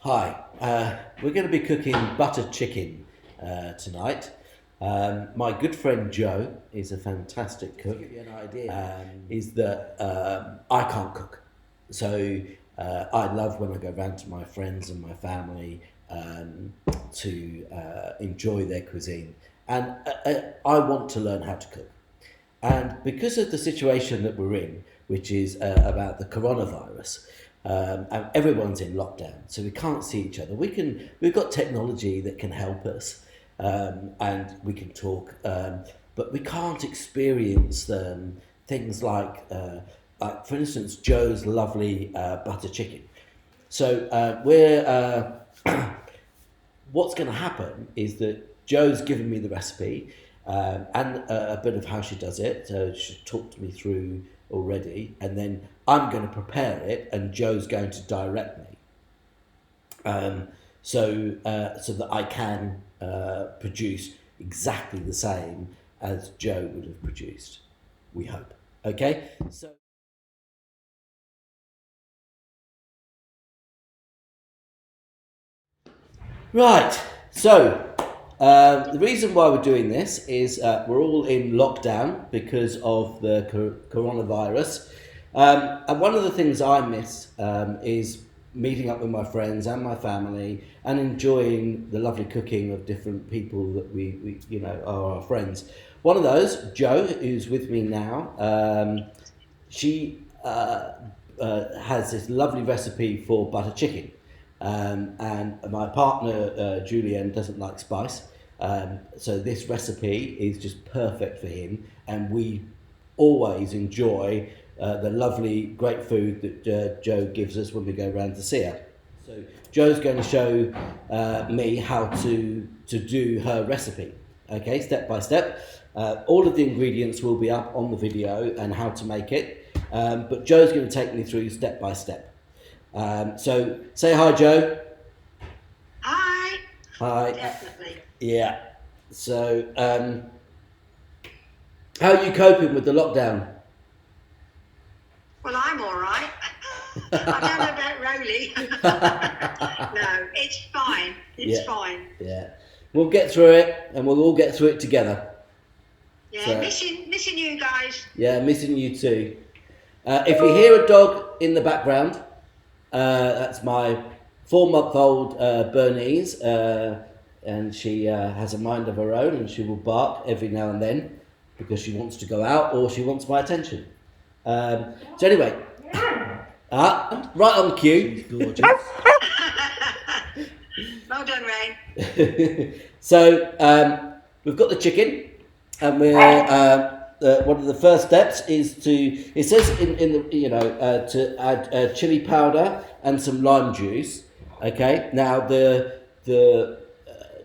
Hi, we're going to be cooking butter chicken tonight. My good friend Joe is a fantastic cook. To give you an idea, is that I can't cook. So I love when I go round to my friends and my family to enjoy their cuisine. And I want to learn how to cook. And because of the situation that we're in, which is about the coronavirus, and everyone's in lockdown, so we can't see each other. We've got technology that can help us, and we can talk, but we can't experience things like, for instance, Joe's lovely butter chicken. So what's going to happen is that Joe's given me the recipe and a bit of how she does it. So she talked me through already, and then I'm going to prepare it, and Joe's going to direct me, so that I can produce exactly the same as Joe would have produced. We hope. Okay, so. Right, so the reason why we're doing this is we're all in lockdown because of the coronavirus. And one of the things I miss is meeting up with my friends and my family and enjoying the lovely cooking of different people that we are our friends. One of those, Joe, who's with me now, she has this lovely recipe for butter chicken. And my partner, Julian, doesn't like spice. So this recipe is just perfect for him. And we always enjoy the lovely, great food that Joe gives us when we go around to see her. So Joe's going to show me how to do her recipe, okay, step by step. All of the ingredients will be up on the video and how to make it, but Joe's going to take me through step by step. So say hi, Joe. Hi. Hi. Definitely. Yeah. So how are you coping with the lockdown? Well, I'm all right. I don't know about Rowley. No, it's fine. It's fine. Yeah. We'll get through it, and we'll all get through it together. Yeah, so, missing you guys. Yeah, missing you too. If you hear a dog in the background, that's my 4-month-old Bernese, and she has a mind of her own, and she will bark every now and then because she wants to go out or she wants my attention. So anyway, right on cue. Gorgeous. Well done, Rain. So we've got the chicken, and we're one of the first steps is to. It says in the to add chili powder and some lime juice. Okay. Now the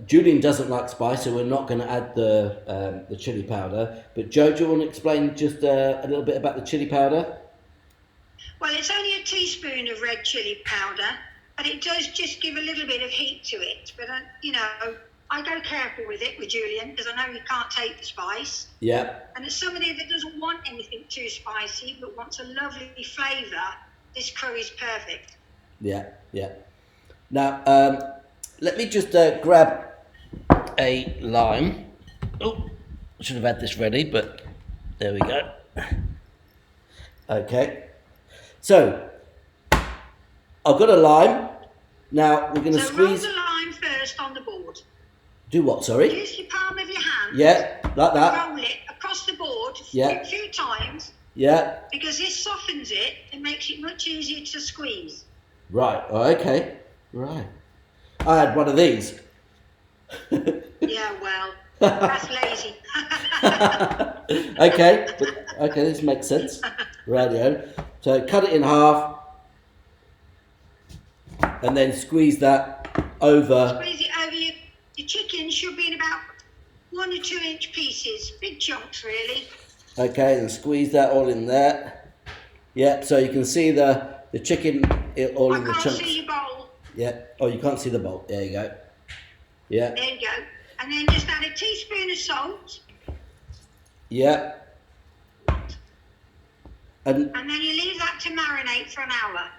Julian doesn't like spice, so we're not going to add the chili powder. But Joe, do you want to explain just a little bit about the chili powder? Well, it's only a teaspoon of red chili powder, but it does just give a little bit of heat to it. But I go careful with it with Julian because I know he can't take the spice. Yeah. And as somebody that doesn't want anything too spicy but wants a lovely flavour, this curry's perfect. Yeah, yeah. Now, let me just grab a lime. Oh, should have had this ready, but there we go. Okay. So, I've got a lime. Now, we're going to squeeze... roll the lime first on the board. Do what, sorry? Use your palm of your hand. Yeah, like that. Roll it across the board a few times. Yeah. Because this softens it and makes it much easier to squeeze. Right, okay. Right. I had one of these. Yeah, well, that's lazy. Okay, this makes sense. Radio. So cut it in half and then squeeze that over. Squeeze it over your chicken should be in about 1 or 2 inch pieces, big chunks really. Okay, and squeeze that all in there. Yeah, so you can see the chicken all in the chunks. I can't see your bowl. Yeah. Oh, you can't see the bowl. There you go. Yeah. There you go. And then just add a teaspoon of salt. Yeah. And then you leave that to marinate for an hour.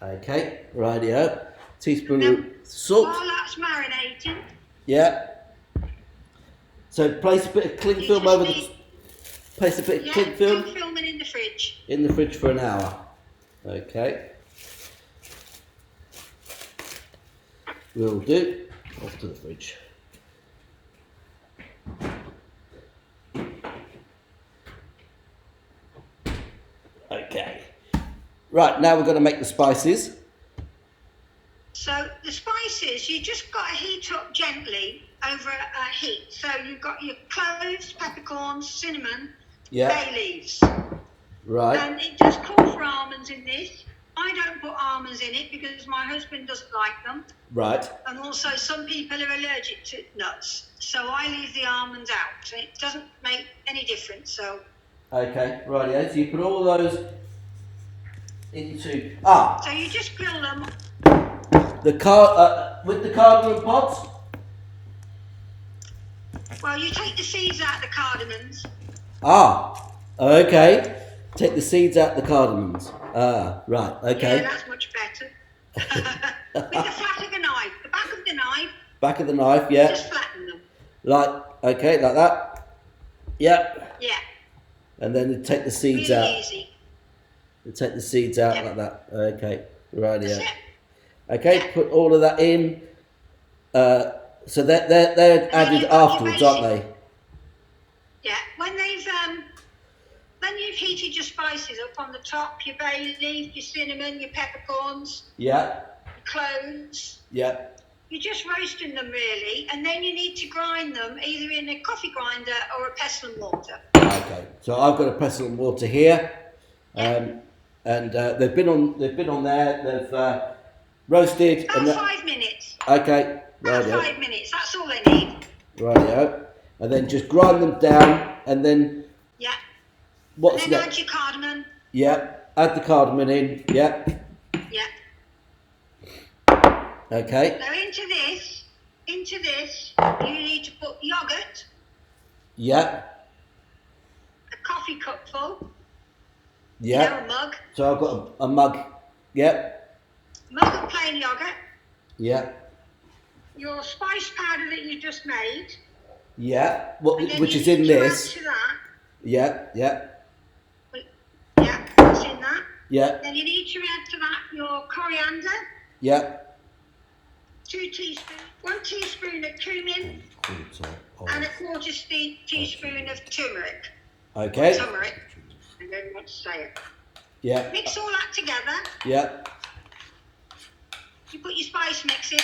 Okay, rightio. teaspoon Now, of salt. while that's marinating, Yeah. So place a bit of cling you film just over the. need, Place a bit of yeah, cling film cling film it in the fridge. in the fridge for an hour. Okay. Will do. Off to the fridge. Okay. Right, now we're going to make the spices. So the spices, you just got to heat up gently over a heat. So you've got your cloves, peppercorns, cinnamon, Yeah. bay leaves. Right. And it does call for almonds in this. I don't put almonds in it because my husband doesn't like them. Right. And also some people are allergic to nuts. So I leave the almonds out. And it doesn't make any difference. So Okay. Rightio. So you put all those into so you just grill them. with the cardamom pods. Well, you take the seeds out of the cardamoms. Okay. Take the seeds out the cardamoms. Right. Okay. Yeah, that's much better. With the flat of the knife, the back of the knife. Back of the knife. Yeah. Just flatten them. Like that. Yep. Yeah. And then you take the seeds Really out. easy. You take the seeds out Yeah. like that. Okay. Rightio. That's it. Okay. Yeah. Put all of that in. So they're added you've got your afterwards, aren't basic- they? Yeah. When you've heated your spices up on the top, your bay leaf, your cinnamon, your peppercorns, Yeah. your cloves, Yeah. you're just roasting them really, and then you need to grind them either in a coffee grinder or a pestle and mortar. Okay. So I've got a pestle and mortar here. Yeah. And they've been on there. They've roasted. About 5 minutes. Okay, About rightio, 5 minutes. That's all they need. rightio. And then just grind them down, and then Yeah. what's And then next? add your cardamom. Yeah, add the cardamom in. Yeah. Yeah. Okay. So into this, you need to put yogurt, Yeah. a coffee cupful, Yeah. a mug, So I've got a mug. Yeah. mug of plain yogurt, Yeah. your spice powder that you just made, Yeah. and then Which you is in need to this. add to that. Yeah. Yeah. Yeah, that's in that. Yeah. Then you need to add to that your coriander, Yeah. 2 teaspoons, 1 teaspoon of cumin, and a quarter teaspoon of turmeric. Okay. Turmeric. I don't know what to say it. Yeah. Mix all that together. Yeah. You put your spice mix in,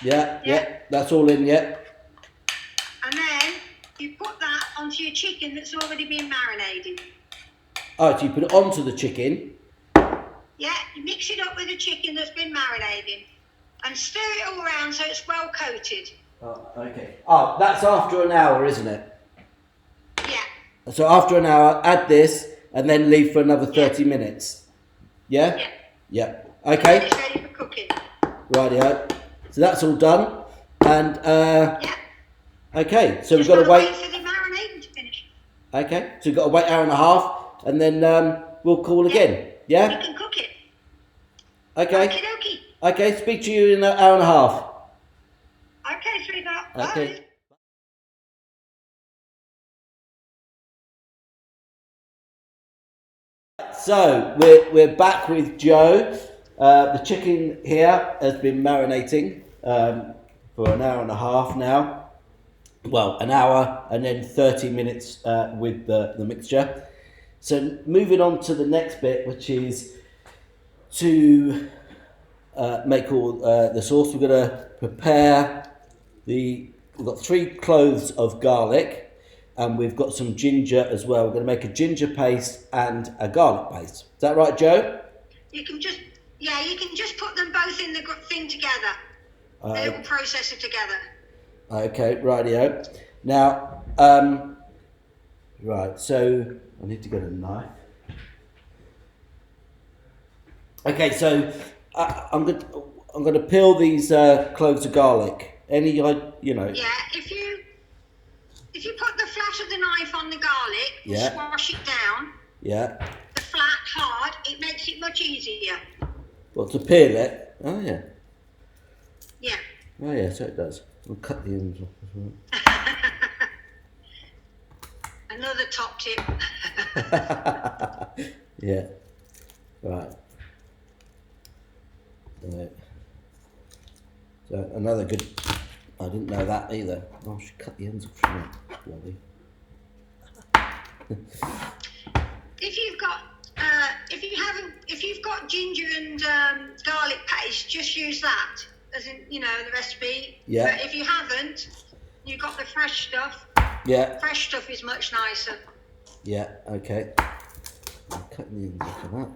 Yeah. Yeah. Yeah. That's all in. Yeah. and then you put that onto your chicken that's already been marinated. Oh, so you put it onto the chicken. Yeah, you mix it up with the chicken that's been marinated, and stir it all around so it's well coated. Oh, okay. Oh, that's after an hour, isn't it? Yeah, So after an hour, add this, and then leave for another 30 minutes. Yeah? yeah. Yeah. Okay. It's ready for cooking. Rightio. So that's all done. And, Yeah. okay. So we've Just got to gotta wait. for the marinating to finish. Okay. So we've got to wait an hour and a half, and then we'll call again. You Yeah? can cook it. Okay. Okie dokie. Okay. Speak to you in an hour and a half. Okay, sweetheart. Okay. Bye. So we're back with Joe. The chicken here has been marinating for an hour and a half now. Well, an hour and then 30 minutes with the mixture. So moving on to the next bit, which is to make all the sauce. We're going to prepare we've got 3 cloves of garlic. And we've got some ginger as well. We're going to make a ginger paste and a garlic paste. Is that right, Joe? You can just put them both in the thing together. The little processor together. Okay, rightio. Now, right. So I need to get a knife. Okay, so I'm going to peel these cloves of garlic. Any, you know. Yeah, if you put the flat of the knife on the garlic and Yeah. squash it down, Yeah. the flat hard, it makes it much easier. Well, to peel it. Oh yeah. Oh yeah, so it does. We'll cut the ends off as well. Another top tip. Yeah. Right. So another good. I didn't know that either. Oh, I should cut the ends off from it. Bloody. If you've got ginger and garlic paste, just use that as in the recipe. Yeah. But if you haven't, you've got the fresh stuff. Yeah. Fresh stuff is much nicer. Yeah. Okay. I'm cutting the ends off of that.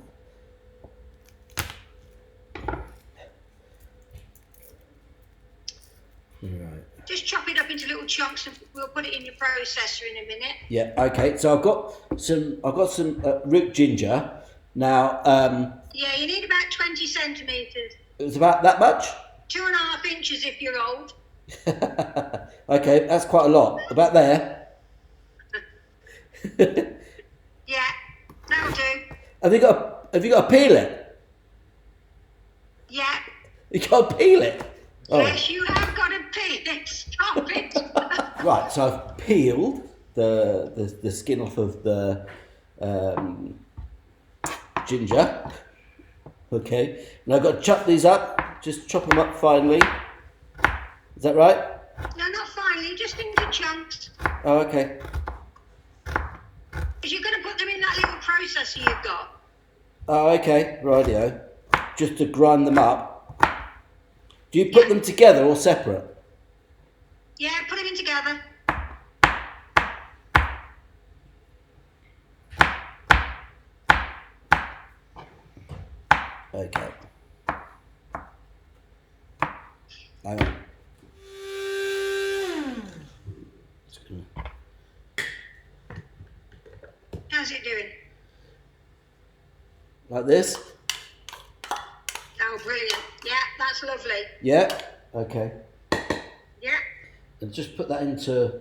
Right. Just chop it up into little chunks, and we'll put it in your processor in a minute. Yeah. Okay. So I've got some root ginger. Now. Yeah, you need about 20 centimetres. It's about that much. 2.5 inches if you're old. Okay, that's quite a lot. About there. Yeah, that'll do. Have you got to peel it? Yeah. You got to peel it. Oh. Yes, you have got to peel it. Stop it. Right, so I've peeled the skin off of the ginger. Okay, and I've got to chop these up. Just chop them up finely. Is that right? No, not finely, just into chunks. Oh, okay. Because you're going to put them in that little processor you've got. Oh, okay. Rightio. Just to grind them up. Do you put them together or separate? Yeah, put them in together. Okay. Hang on. How's it doing? Like this? Oh, brilliant. Yeah, that's lovely. Yeah? Okay. Yeah. And just put that into...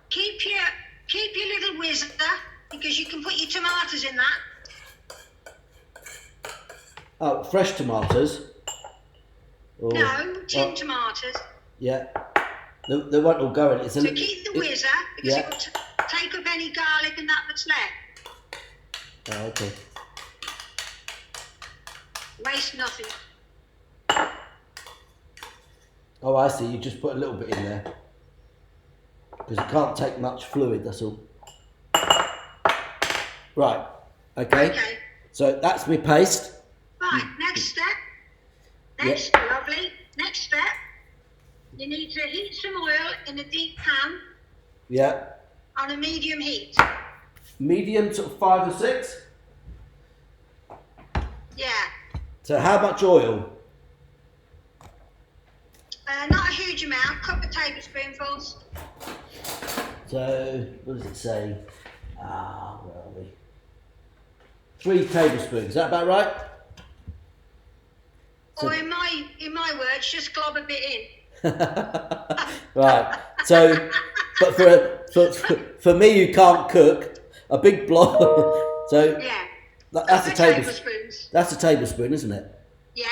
Keep your little whizzer, because you can put your tomatoes in that. Oh, fresh tomatoes? Or... No, tin tomatoes. Yeah. They won't all go in. It's so keep the whizzer, because it will take up any garlic and that's left. Oh, okay. Waste nothing. Oh, I see. You just put a little bit in there. Because it can't take much fluid, that's all. Right. Okay. So that's my paste. Right, next step. Lovely. Next step. You need to heat some oil in a deep pan. Yeah. On a medium heat. Medium, sort of 5 or 6? Yeah. So how much oil? Not a huge amount, couple of tablespoonfuls. So, what does it say? Where are we? 3 tablespoons, is that about right? So, or in my words, just glob a bit in. right. So, but for me, you can't cook a big blob. So yeah, that's a tablespoon. That's a tablespoon, isn't it? Yeah.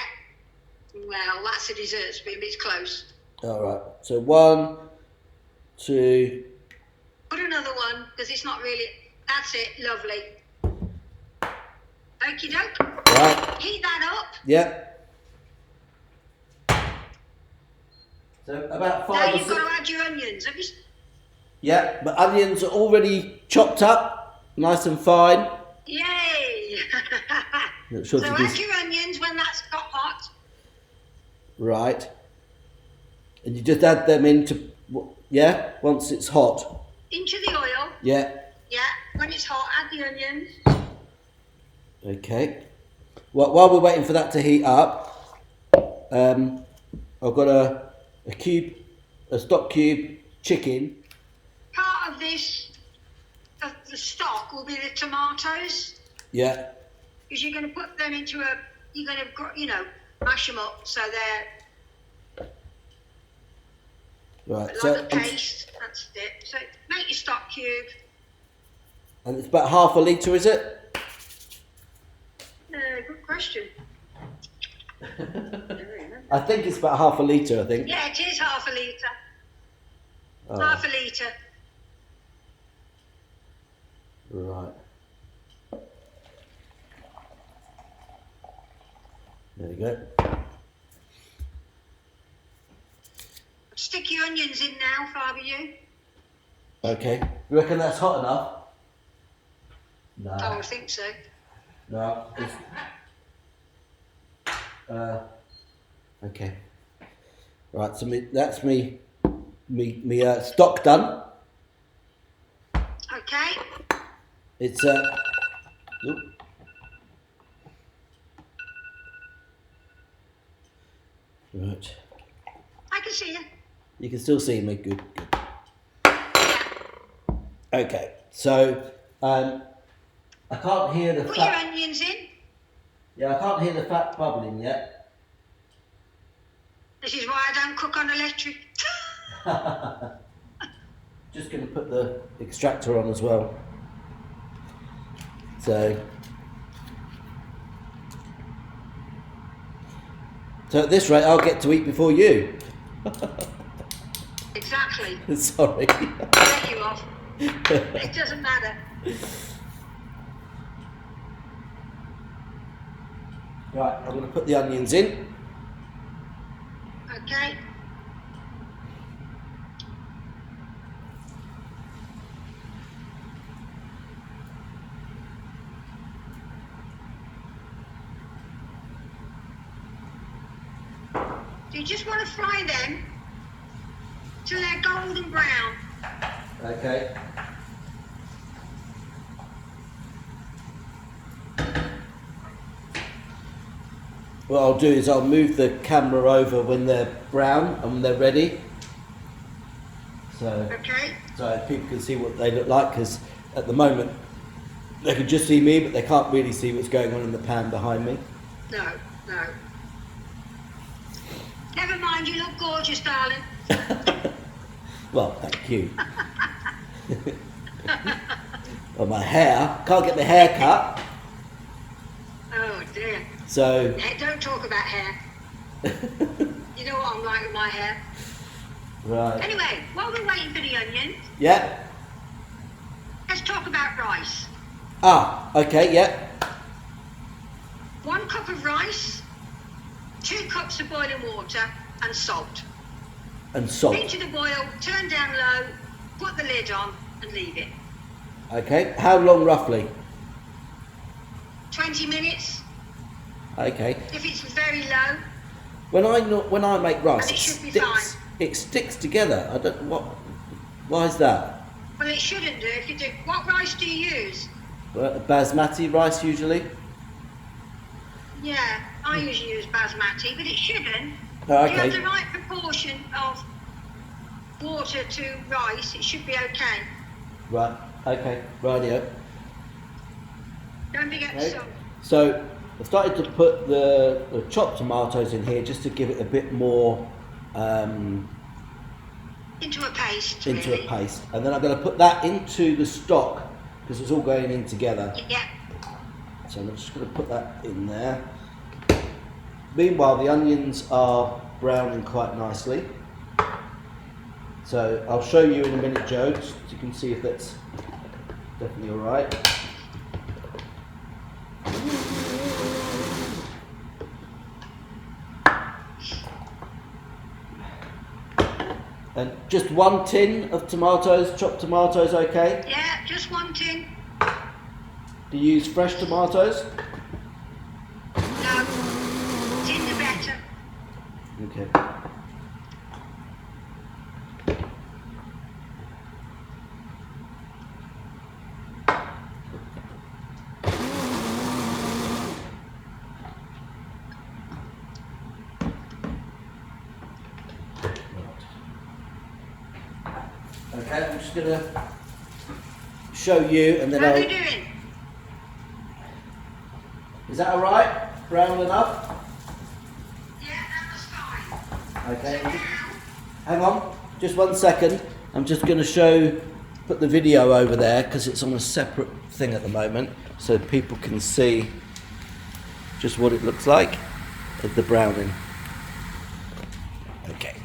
Well, that's a dessert spoon, but it's close. All right. So 1, 2. Put another one, because it's not really. That's it. Lovely. Okie doke. Right. Heat that up. Yep. So about 5 now or 6. you've got to add your onions. Have you? Yeah, but onions are already chopped up, nice and fine. Yay! Sure so add your onions when that's got hot. Right. And you just add them into, once it's hot. Into the oil. Yeah. Yeah, when it's hot, add the onions. Okay. Well, while we're waiting for that to heat up, I've got a stock cube chicken. Part of the stock will be the tomatoes. Yeah. Because you're going to put them into you're going to, mash them up so they're right. like a paste. That's it. So make your stock cube. And it's about half a litre, is it? Good question. I think it's about half a litre, I think. Yeah, it is half a litre. Oh, Half a litre. right. There you go. Stick your onions in now, if I were you. Okay. You reckon that's hot enough? No. I would think so. No. Okay. Right, so that's me stock done. Okay. It's oop. Right. I can see you. You can still see me. Good. Yeah. Okay. So I can't hear the Put your fat. onions in. Yeah, I can't hear the fat bubbling yet. This is why I don't cook on electric. Just going to put the extractor on as well. So at this rate, I'll get to eat before you. Exactly. Sorry. I'll let you off. It doesn't matter. Right, I'm going to put the onions in. Okay. So you just want to fry them till they're golden brown. Okay. What I'll do is I'll move the camera over when they're brown and when they're ready. So people can see what they look like, because at the moment they can just see me, but they can't really see what's going on in the pan behind me. No. Never mind, you look gorgeous, darling. Well, thank you. Well, my hair, can't get my hair cut. Oh dear. So. Hey, don't talk about hair. You know what I'm like with my hair. Right. Anyway, while we're waiting for the onions, Yeah. let's talk about rice. Okay, yeah. 1 cup of rice, 2 cups of boiling water, and salt. And salt. Bring to the boil, turn down low, put the lid on, and leave it. Okay, how long roughly? 20 minutes. Okay. If it's very low. When I make rice, And it should be fine. It sticks together. I don't why is that? Well, it shouldn't do. If you do, what rice do you use? Basmati rice usually. Yeah, I usually use basmati, but it shouldn't. Oh, If you have okay. the right proportion of water to rice, it should be okay. Right. Okay. Rightio. Don't forget the Okay. salt. So I started to put the chopped tomatoes in here just to give it a bit more Into a paste. into really. a paste, and then I'm going to put that into the stock because it's all going in together. Yeah. So I'm just going to put that in there. Meanwhile, the onions are browning quite nicely. So I'll show you in a minute, Joe, so you can see if that's definitely all right. And just 1 tin of tomatoes, chopped tomatoes, okay? Yeah, just 1 tin. Do you use fresh tomatoes? No. Tin the better. Okay. Okay, I'm just gonna show you and then How are I'll... you doing? Is that alright? Brown enough? Yeah, that was fine. Okay. So now, Hang on, just 1 second. I'm just gonna put the video over there because it's on a separate thing at the moment so people can see just what it looks like. of the browning. Okay.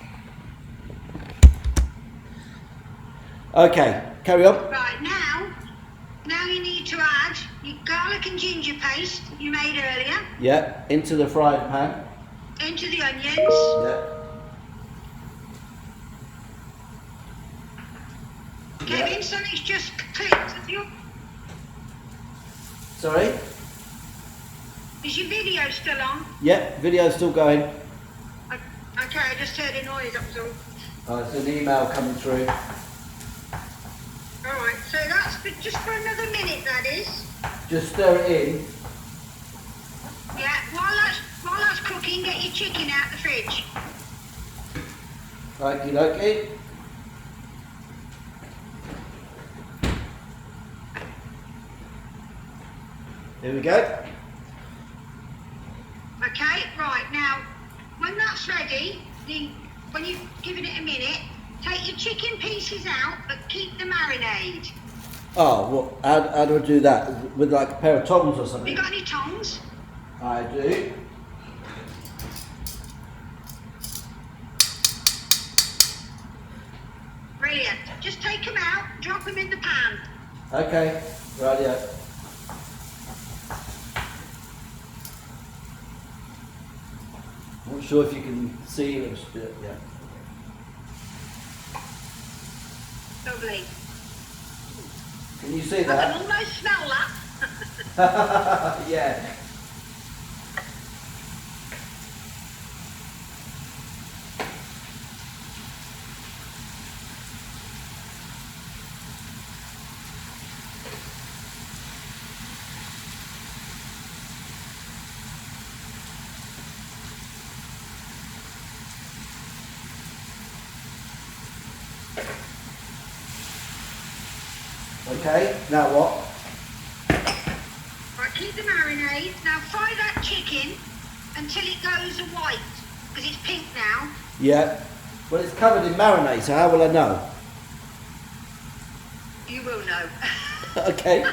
Okay, carry on. Right, now you need to add your garlic and ginger paste you made earlier Yeah, into the frying pan. into the onions. Yeah. Kevin, something's just clicked. Sorry? Is your video still on? Yeah, video's still going. Okay, I just heard a noise, that was all. It's an email coming through. Alright, so that's just for another minute, that is. Just stir it in. Yeah, while that's cooking, get your chicken out the fridge. Okie dokie. Here we go. Okay, right, now, when that's ready, when you've given it a minute, take your chicken pieces out, but keep the marinade. Oh, well, how do I do that? With like a pair of tongs or Have something? you got any tongs? I do. Brilliant. Just take them out, drop them in the pan. Okay, rightio. Not sure if you can see it. Yeah. Lovely. Can you see I can that? almost smell that. Yeah. Okay, now what? Right, keep the marinade. Now fry that chicken until it goes white, because it's pink now. Yeah. Well, it's covered in marinade, so how will I know? You will know. Okay.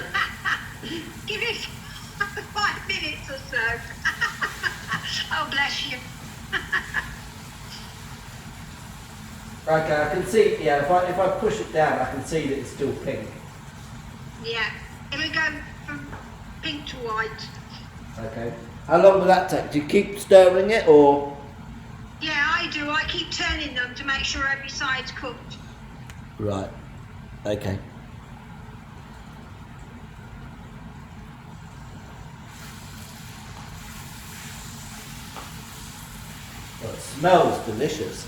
Give it 5 minutes or so. Oh, bless you. Okay, I can see. Yeah, if I push it down, I can see that it's still pink. Yeah, it'll go from pink to white. Okay. How long will that take? Do you keep stirring it, or? Yeah, I do. I keep turning them to make sure every side's cooked. Right. Okay. Well, it smells delicious.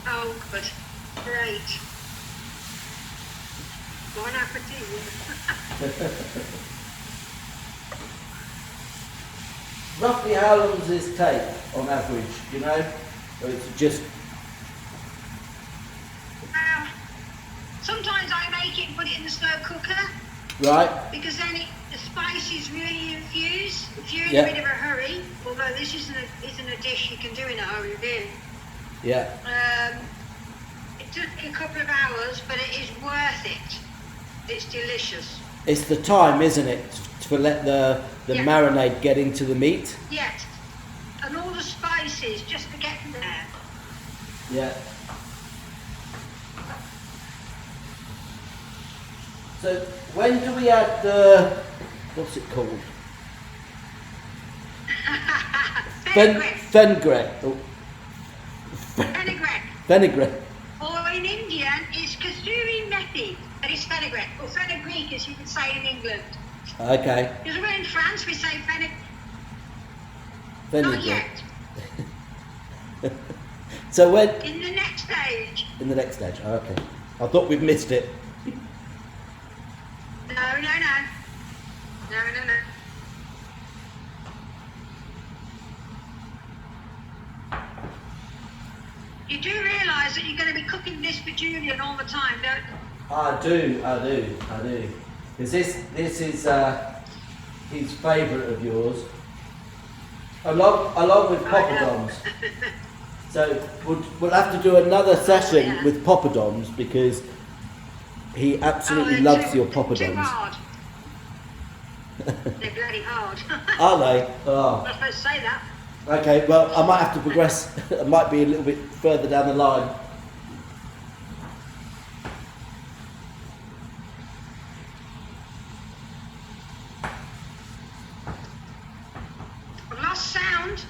Oh, good. Great. Bon appetit. Roughly how long does this take on average, you know? Or it's just... Sometimes I make it and put it in the slow cooker, Right? because then the spices really infuse. If you're in Yeah. a bit of a hurry, although this isn't a dish you can do in a hurry, really. Yeah. It took a couple of hours, but it is worth it. It's delicious. It's the time, isn't it? To let the Yeah. marinade get into the meat. Yes. And all the spices just to get there. Yeah. So when do we add the... What's it called? Fenugreek. Fenugreek. Oh, Fenugreek. fenugreek. Or in Indian, it's kasuri methi. That is fenugreek. Or fenugreek, as you would say in England. Okay. Because we're in France, we say fenugreek. Not Fenugreek. yet. So when... In the next stage. In the next stage. Oh, okay. I thought we'd missed it. No. No. You do realise that you're going to be cooking this for Julian all the time, don't you? I do. Because this is his favourite of yours, along with poppadoms. So we'll have to do another session yeah. with poppadoms because he absolutely they're loves too- your Too poppadoms. hard. They're bloody hard. Are they? Oh, I'm not supposed to say that. Okay, well, I might have to progress. I might be a little bit further down the line. I've lost sound.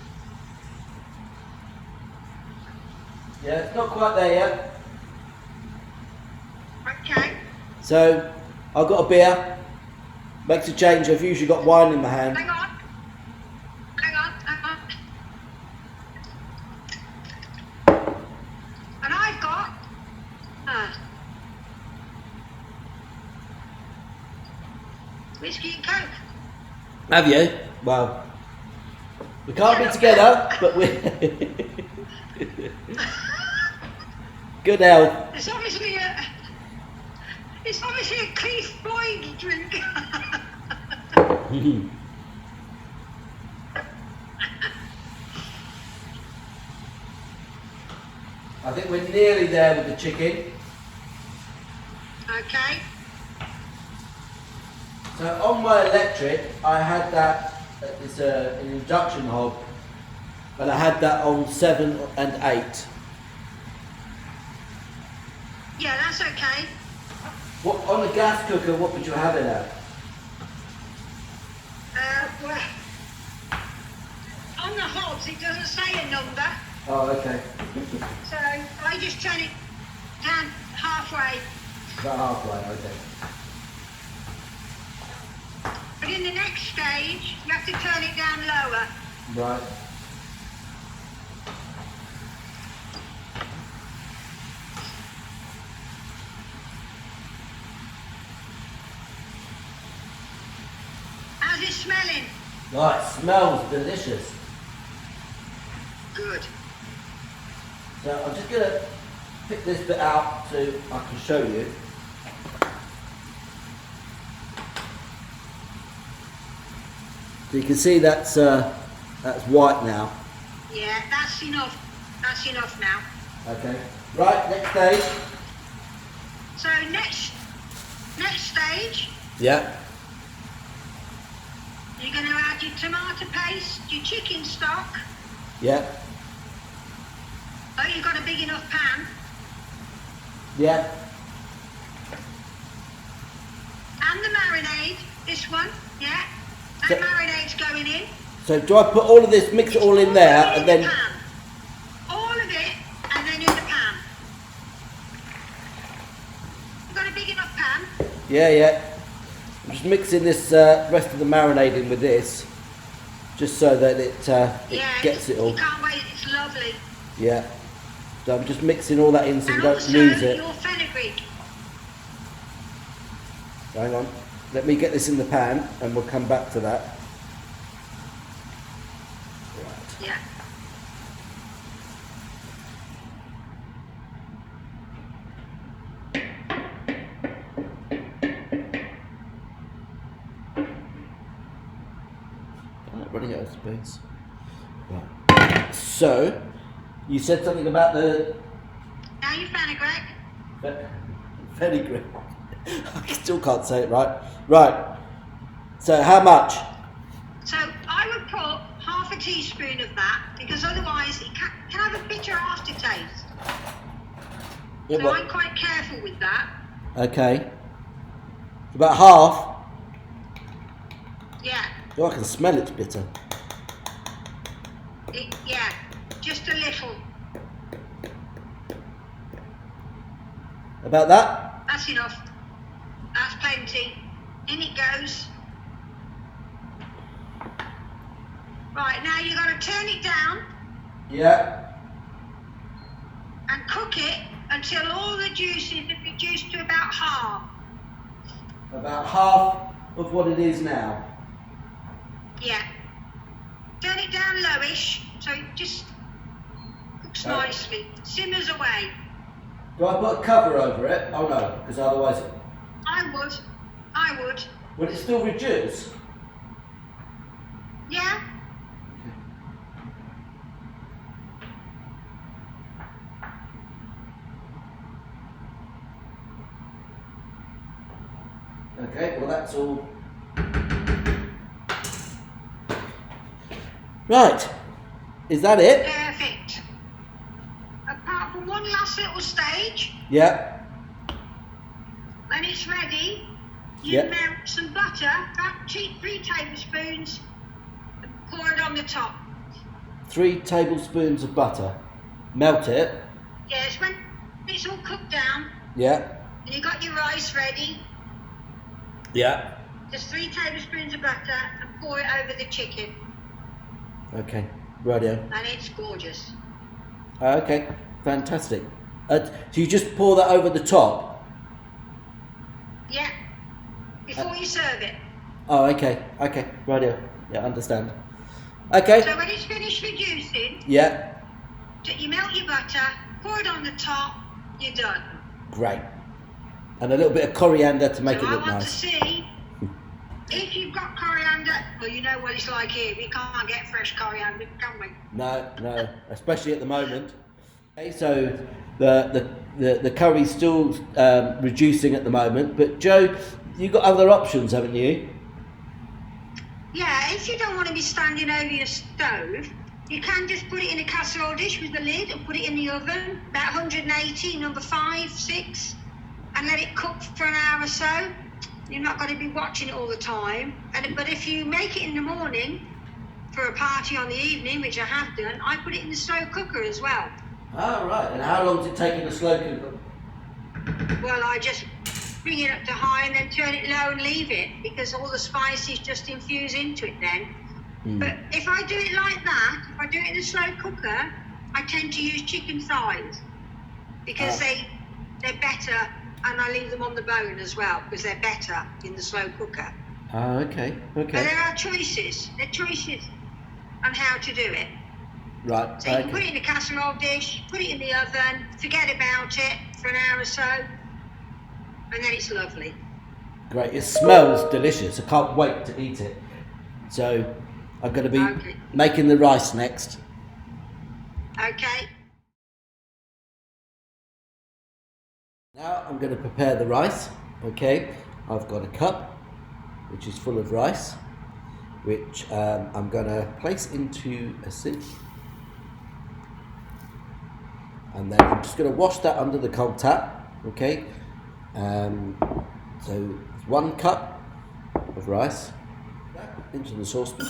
Yeah, it's not quite there yet. Okay. So, I've got a beer. Makes a change. I've usually got wine in my hand. Hang on. Hang on. Hang on. And I've got whiskey and coke. Have you? Well, we can't be together, but we. Good health. It's obviously a Keith Floyd drink. I think we're nearly there with the chicken. Okay. So on my electric, I had that. It's an induction hob, and I had that on 7 and 8. Yeah, that's okay. What on a gas cooker? What would you have it at? Well, on the hobs it doesn't say a number, Oh, okay. so I just turn it down halfway. About halfway. Okay. But in the next stage, you have to turn it down lower. Right. How's it smelling? Right. Smells delicious. Good. So I'm just gonna pick this bit out so I can show you. So you can see that's white now. Yeah, that's enough. That's enough now. Okay. Right. Next stage. So next stage, Yeah. you're going to add your tomato paste, your chicken stock. Yeah. Oh, you've got a big enough pan. Yeah. And the marinade, this one, yeah. So- That marinade's going in. So do I put all of this, mix it all in there, and The then pan. All of it, and then in the pan. You've got a big enough pan. yeah. I'm just mixing this rest of the marinade with this, just so that it Yeah, gets it all. You can't wait, it's lovely. Yeah. So I'm just mixing all that in so we And don't also lose it. your fenugreek. Hang on. Let me get this in the pan, and we'll come back to that. Right. Yeah. Running out of space. Right. So, you said something about the Now your fenugreek. fenugreek. I still can't say it right. Right. So, how much? So I would put half a teaspoon of that because otherwise it can have a bitter aftertaste. Yeah, So what- I'm quite careful with that. Okay. About half. Yeah. Oh, I can smell it's bitter. Yeah. Just a little. About that? That's enough. That's plenty. In it goes. Right, now you've got to turn it down Yeah. and cook it until all the juices have reduced to about half. About half of what it is now. Yeah. Turn it down lowish so it just cooks nicely. Simmers away. Do I put a cover over it? Oh no, because otherwise, I would. will it still reduce? Yeah. Okay, well that's all. Right. Is that it? Perfect. Apart from one last little stage, Yeah. when it's ready, you Yeah. melt some butter, about 3 tablespoons, and pour it on the top. 3 tablespoons of butter. Melt it. Yes, when it's all cooked down, Yeah. and you got your rice ready, Yeah. just 3 tablespoons of butter and pour it over the chicken, Okay. Radio. and it's gorgeous. Okay. Fantastic. So you just pour that over the top? Yeah, before you serve it. Oh, okay. Okay. Radio. Yeah, understand. Okay. So when it's finished reducing, Yeah. you melt your butter, pour it on the top, you're done. Great. And a little bit of coriander to make So it look I want nice. to see if you've got coriander. Well, you know what it's like here. We can't get fresh coriander, can we? No, especially at the moment. Okay, so the curry's still reducing at the moment, but Joe, you've got other options, haven't you? Yeah, if you don't want to be standing over your stove, you can just put it in a casserole dish with the lid and put it in the oven, about 180, number 5, 6, and let it cook for an hour or so. You're not going to be watching it all the time. But if you make it in the morning for a party on the evening, which I have done, I put it in the slow cooker as well. Ah, right. And how long does it take in the slow cooker? Well, I just bring it up to high and then turn it low and leave it, because all the spices just infuse into it then. But if I do it like that, if I do it in a slow cooker, I tend to use chicken thighs, because they're better, and I leave them on the bone as well, because they're better in the slow cooker. Ah, okay. But there are choices. There are choices on how to do it. Right. So you can put it in a casserole dish, put it in the oven, forget about it for an hour or so, and then it's lovely. Great. It smells delicious. I can't wait to eat it. So I'm going to be making the rice next. Okay. Now I'm going to prepare the rice. Okay. I've got a cup, which is full of rice, which I'm going to place into a sink. And then I'm just going to wash that under the cold tap. Okay. So it's 1 cup of rice into the saucepan.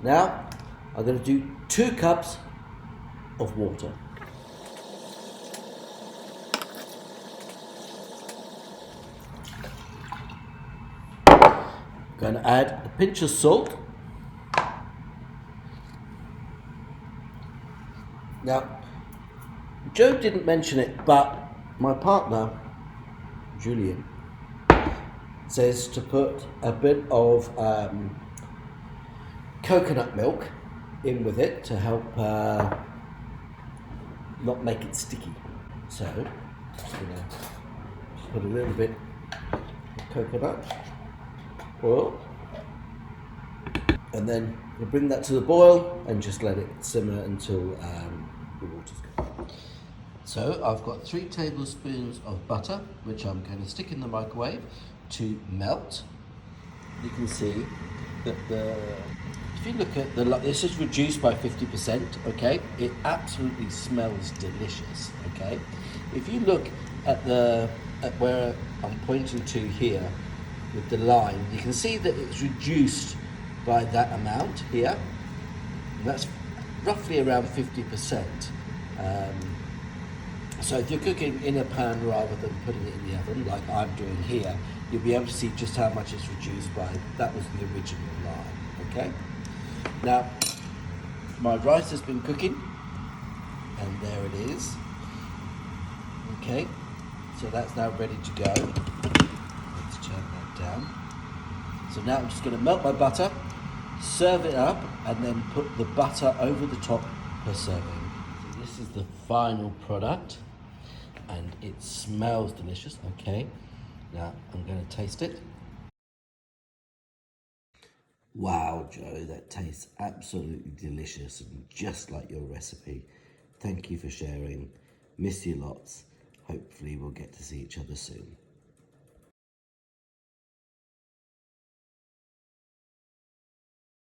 Now I'm going to do 2 cups of water. I'm going to add a pinch of salt. Now, Joe didn't mention it, but my partner, Julian, says to put a bit of coconut milk in with it to help not make it sticky. So, just gonna put a little bit of coconut oil, and then we'll bring that to the boil and just let it simmer until the water's gone. So I've got 3 tablespoons of butter, which I'm going to stick in the microwave to melt. You can see that if you look at this is reduced by 50%, okay? It absolutely smells delicious, okay? If you look at where I'm pointing to here with the line, you can see that it's reduced by that amount here. And that's roughly around 50%. So if you're cooking in a pan rather than putting it in the oven, like I'm doing here, you'll be able to see just how much it's reduced by. That was the original line, okay? Now, my rice has been cooking, and there it is. Okay, so that's now ready to go. Let's turn that down. So now I'm just going to melt my butter, serve it up, and then put the butter over the top per serving. So this is the final product, and it smells delicious. Okay, now I'm going to taste it. Wow, Joe, that tastes absolutely delicious and just like your recipe. Thank you for sharing. Miss you lots. Hopefully we'll get to see each other soon.